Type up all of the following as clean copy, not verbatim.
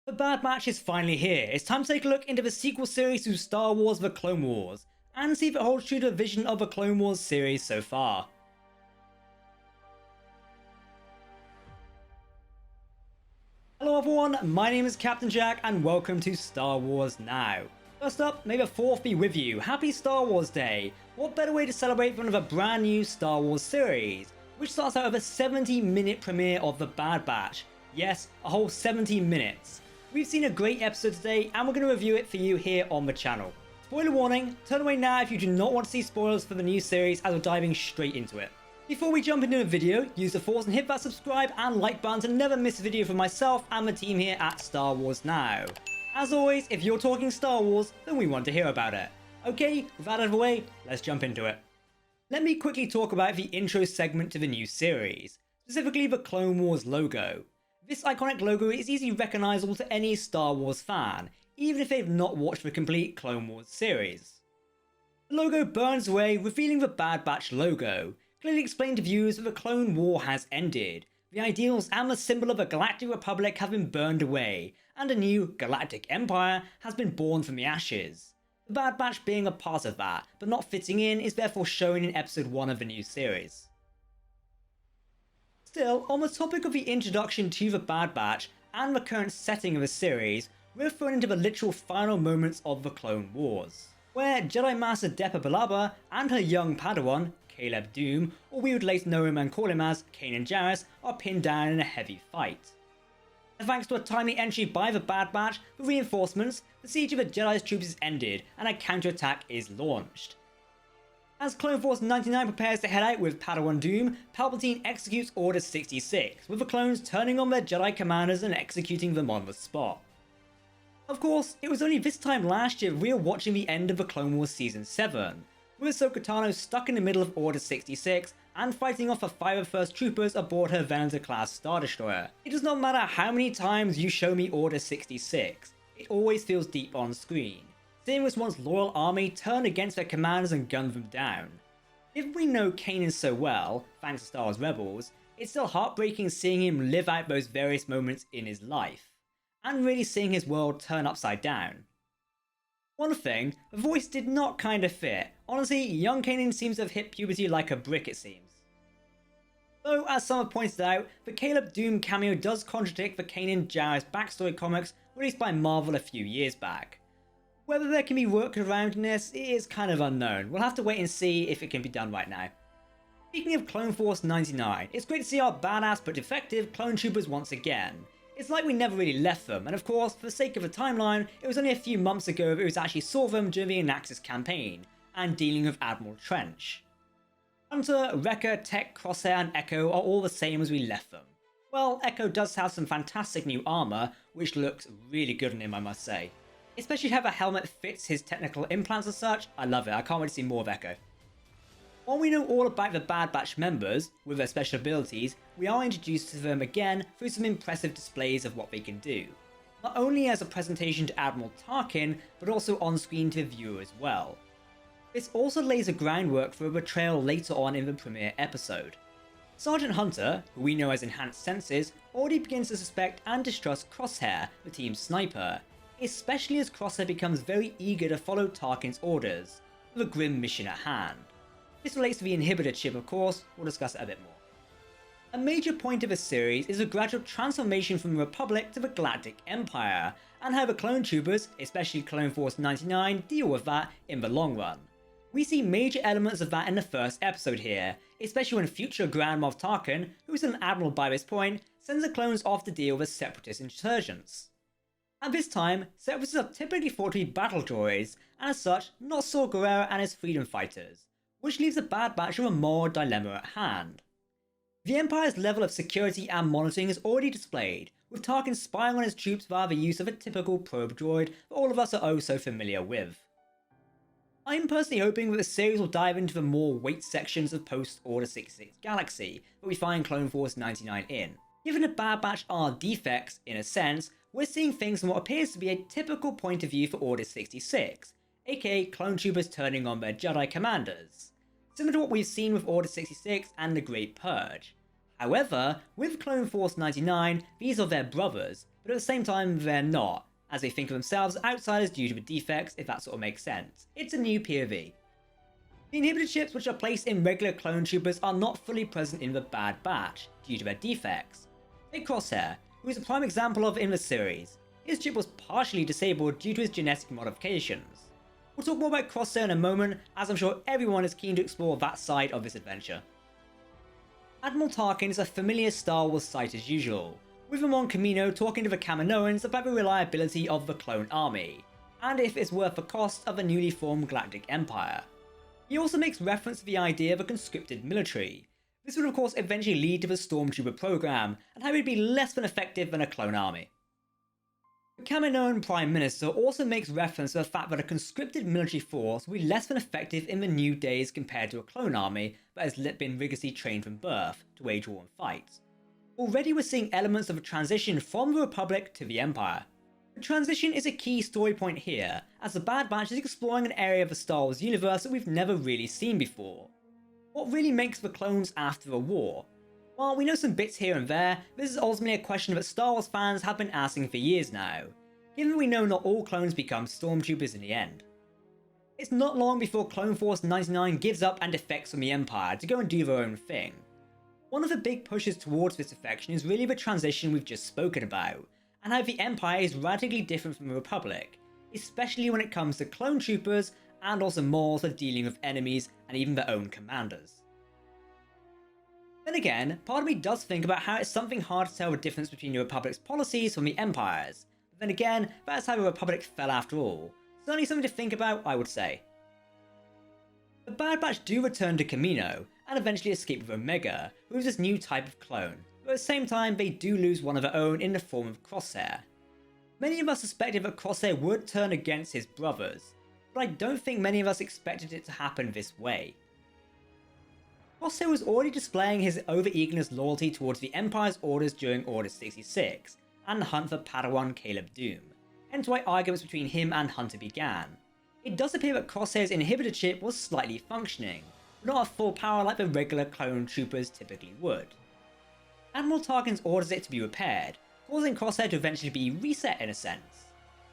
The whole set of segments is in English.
The Bad Batch is finally here. It's time to take a look into the sequel series to Star Wars The Clone Wars, and see if it holds true to the vision of the Clone Wars series so far. Hello everyone, my name is Captain Jack and welcome to Star Wars Now. First up, may the 4th be with you. Happy Star Wars Day! What better way to celebrate one of a brand new Star Wars series, which starts out with a 70-minute premiere of The Bad Batch. Yes, a whole 70 minutes. We've seen a great episode today and we're going to review it for you here on the channel. Spoiler warning, turn away now if you do not want to see spoilers for the new series as we're diving straight into it. Before we jump into the video, use the force and hit that subscribe and like button to never miss a video from myself and the team here at Star Wars Now. As always, if you're talking Star Wars, then we want to hear about it. Okay, with that out of the way, let's jump into it. Let me quickly talk about the intro segment to the new series, specifically the Clone Wars logo. This iconic logo is easily recognisable to any Star Wars fan, even if they've not watched the complete Clone Wars series. The logo burns away, revealing the Bad Batch logo, clearly explaining to viewers that the Clone War has ended. The ideals and the symbol of the Galactic Republic have been burned away, and a new Galactic Empire has been born from the ashes. The Bad Batch being a part of that, but not fitting in, is therefore shown in episode 1 of the new series. Still, on the topic of the introduction to the Bad Batch and the current setting of the series, we're thrown into the literal final moments of the Clone Wars, where Jedi Master Depa Billaba and her young Padawan, Caleb Dume, or we would later know him and call him as Kanan Jarrus, are pinned down in a heavy fight. And thanks to a timely entry by the Bad Batch for reinforcements, the siege of the Jedi's troops is ended and a counterattack is launched. As Clone Force 99 prepares to head out with Padawan Dume, Palpatine executes Order 66, with the clones turning on their Jedi commanders and executing them on the spot. Of course, it was only this time last year we were watching the end of the Clone Wars Season 7, with Ahsoka Tano stuck in the middle of Order 66 and fighting off the 501st troopers aboard her Venator-class Star Destroyer. It does not matter how many times you show me Order 66, it always feels deep on screen. Seeing this once loyal army turn against their commanders and gun them down. If we know Kanan so well, thanks to Star Wars Rebels, it's still heartbreaking seeing him live out those various moments in his life, and really seeing his world turn upside down. One thing, the voice did not kind of fit. Honestly, young Kanan seems to have hit puberty like a brick it seems. Though, as some have pointed out, the Caleb Dume cameo does contradict the Kanan Jarrus backstory comics released by Marvel a few years back. Whether there can be work around in this is kind of unknown. We'll have to wait and see if it can be done right now. Speaking of Clone Force 99, it's great to see our badass but defective clone troopers once again. It's like we never really left them, and of course, for the sake of the timeline, it was only a few months ago that we actually saw them during the Anaxis campaign, and dealing with Admiral Trench. Hunter, Wrecker, Tech, Crosshair and Echo are all the same as we left them. Well, Echo does have some fantastic new armour, which looks really good on him I must say. Especially how the helmet fits his technical implants and such, I love it, I can't wait to see more of Echo. While we know all about the Bad Batch members, with their special abilities, we are introduced to them again through some impressive displays of what they can do. Not only as a presentation to Admiral Tarkin, but also on screen to the viewer as well. This also lays the groundwork for a betrayal later on in the premiere episode. Sergeant Hunter, who we know as Enhanced Senses, already begins to suspect and distrust Crosshair, the team's sniper, especially as Crosshair becomes very eager to follow Tarkin's orders, with a grim mission at hand. This relates to the inhibitor chip of course, we'll discuss it a bit more. A major point of the series is the gradual transformation from the Republic to the Galactic Empire, and how the clone troopers, especially Clone Force 99, deal with that in the long run. We see major elements of that in the first episode here, especially when future Grand Moff Tarkin, who is an admiral by this point, sends the clones off to deal with separatist insurgents. At this time, separatists are typically thought to be battle droids, and as such, not Saw Gerrera and his freedom fighters, which leaves the Bad Batch with a moral dilemma at hand. The Empire's level of security and monitoring is already displayed, with Tarkin spying on his troops via the use of a typical probe droid that all of us are oh so familiar with. I'm personally hoping that the series will dive into the more weight sections of post-Order 66 Galaxy that we find Clone Force 99 in. Given the Bad Batch are defects, in a sense, we're seeing things from what appears to be a typical point of view for Order 66, aka clone troopers turning on their Jedi commanders, similar to what we've seen with Order 66 and the Great Purge. However, with Clone Force 99, these are their brothers, but at the same time they're not, as they think of themselves as outsiders due to the defects, if that sort of makes sense. It's a new POV. The inhibitor chips which are placed in regular clone troopers are not fully present in the Bad Batch, due to their defects. Take Crosshair, who is a prime example of in the series. His chip was partially disabled due to his genetic modifications. We'll talk more about Crosshair in a moment, as I'm sure everyone is keen to explore that side of this adventure. Admiral Tarkin is a familiar Star Wars sight as usual, with him on Kamino talking to the Kaminoans about the reliability of the clone army, and if it's worth the cost of the newly formed Galactic Empire. He also makes reference to the idea of a conscripted military. This would of course eventually lead to the Stormtrooper program, and how it would be less than effective than a clone army. The Kaminoan Prime Minister also makes reference to the fact that a conscripted military force will be less than effective in the new days compared to a clone army that has been rigorously trained from birth to wage war and fight. Already we're seeing elements of a transition from the Republic to the Empire. The transition is a key story point here, as the Bad Batch is exploring an area of the Star Wars universe that we've never really seen before. What really makes the clones after the war? While we know some bits here and there, this is ultimately a question that Star Wars fans have been asking for years now, given we know not all clones become Stormtroopers in the end. It's not long before Clone Force 99 gives up and defects from the Empire to go and do their own thing. One of the big pushes towards this defection is really the transition we've just spoken about, and how the Empire is radically different from the Republic, especially when it comes to clone troopers and also morals of dealing with enemies and even their own commanders. Then again, part of me does think about how it's something hard to tell the difference between the Republic's policies from the Empire's, but then again, that's how the Republic fell after all. Certainly something to think about, I would say. The Bad Batch do return to Kamino, and eventually escape with Omega, who is this new type of clone, but at the same time they do lose one of their own in the form of Crosshair. Many of us suspected that Crosshair would turn against his brothers, but I don't think many of us expected it to happen this way. Crosshair was already displaying his over-eagerness loyalty towards the Empire's orders during Order 66, and the hunt for Padawan Caleb Doom, hence why arguments between him and Hunter began. It does appear that Crosshair's inhibitor chip was slightly functioning, but not at full power like the regular clone troopers typically would. Admiral Tarkin orders it to be repaired, causing Crosshair to eventually be reset in a sense,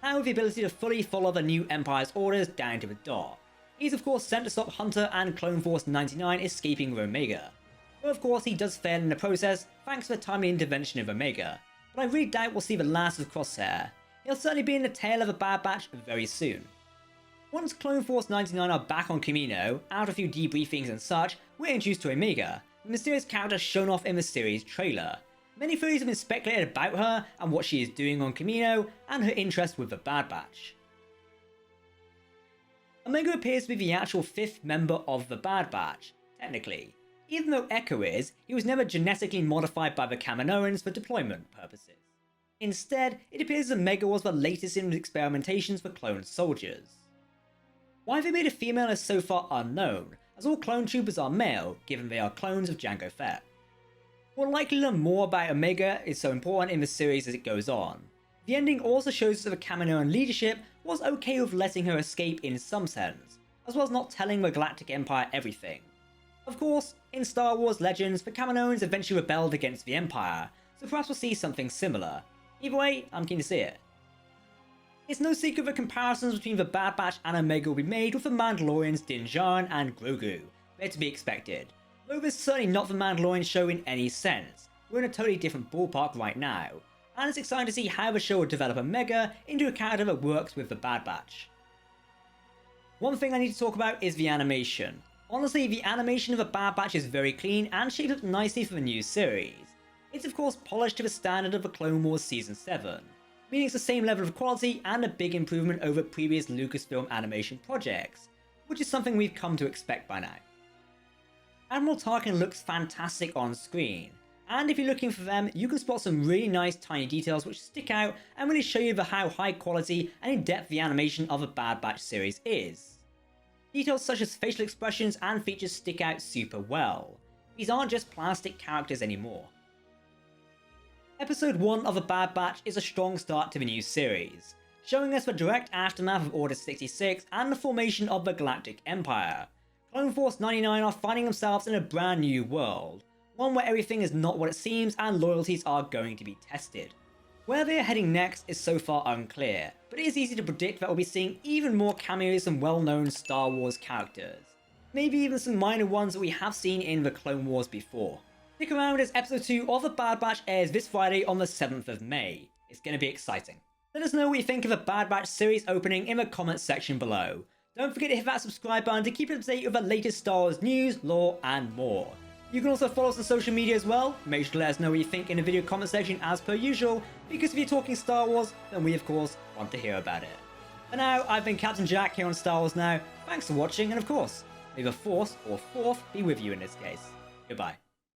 now with the ability to fully follow the new Empire's orders down to the dot. He's of course sent to stop Hunter and Clone Force 99 escaping with Omega, but of course he does fail in the process thanks to the timely intervention of Omega, but I really doubt we'll see the last of Crosshair. He'll certainly be in the tail of a Bad Batch very soon. Once Clone Force 99 are back on Kamino, after a few debriefings and such, we're introduced to Omega, the mysterious character shown off in the series trailer. Many theories have been speculated about her and what she is doing on Kamino, and her interest with the Bad Batch. Omega appears to be the actual 5th member of the Bad Batch, technically. Even though Echo is, he was never genetically modified by the Kaminoans for deployment purposes. Instead, it appears that Omega was the latest in experimentations for clone soldiers. Why they made a female is so far unknown, as all clone troopers are male, given they are clones of Jango Fett. We'll likely learn more about Omega is so important in the series as it goes on. The ending also shows us that the Kaminoan leadership was okay with letting her escape in some sense, as well as not telling the Galactic Empire everything. Of course, in Star Wars Legends, the Kaminoans eventually rebelled against the Empire, so perhaps we'll see something similar. Either way, I'm keen to see it. It's no secret that comparisons between the Bad Batch and Omega will be made with the Mandalorians Din Djarin and Grogu. They're to be expected, though this is certainly not the Mandalorian show in any sense. We're in a totally different ballpark right now, and it's exciting to see how the show will develop Omega into a character that works with the Bad Batch. One thing I need to talk about is the animation. Honestly, the animation of the Bad Batch is very clean and shaped up nicely for the new series. It's of course polished to the standard of the Clone Wars Season 7, meaning it's the same level of quality and a big improvement over previous Lucasfilm animation projects, which is something we've come to expect by now. Admiral Tarkin looks fantastic on screen, and if you're looking for them, you can spot some really nice tiny details which stick out and really show you how high quality and in depth the animation of a Bad Batch series is. Details such as facial expressions and features stick out super well. These aren't just plastic characters anymore. Episode 1 of The Bad Batch is a strong start to the new series, showing us the direct aftermath of Order 66 and the formation of the Galactic Empire. Clone Force 99 are finding themselves in a brand new world, one where everything is not what it seems and loyalties are going to be tested. Where they are heading next is so far unclear, but it is easy to predict that we'll be seeing even more cameos from well-known Star Wars characters. Maybe even some minor ones that we have seen in the Clone Wars before. Stick around as episode 2 of The Bad Batch airs this Friday on the 7th of May. It's going to be exciting. Let us know what you think of the Bad Batch series opening in the comments section below. Don't forget to hit that subscribe button to keep up to date with the latest Star Wars news, lore, and more. You can also follow us on social media as well. Make sure to let us know what you think in the video comment section as per usual, because if you're talking Star Wars, then we of course want to hear about it. For now, I've been Captain Jack here on Star Wars Now. Thanks for watching, and of course, may the Force, or Fourth, be with you in this case. Goodbye.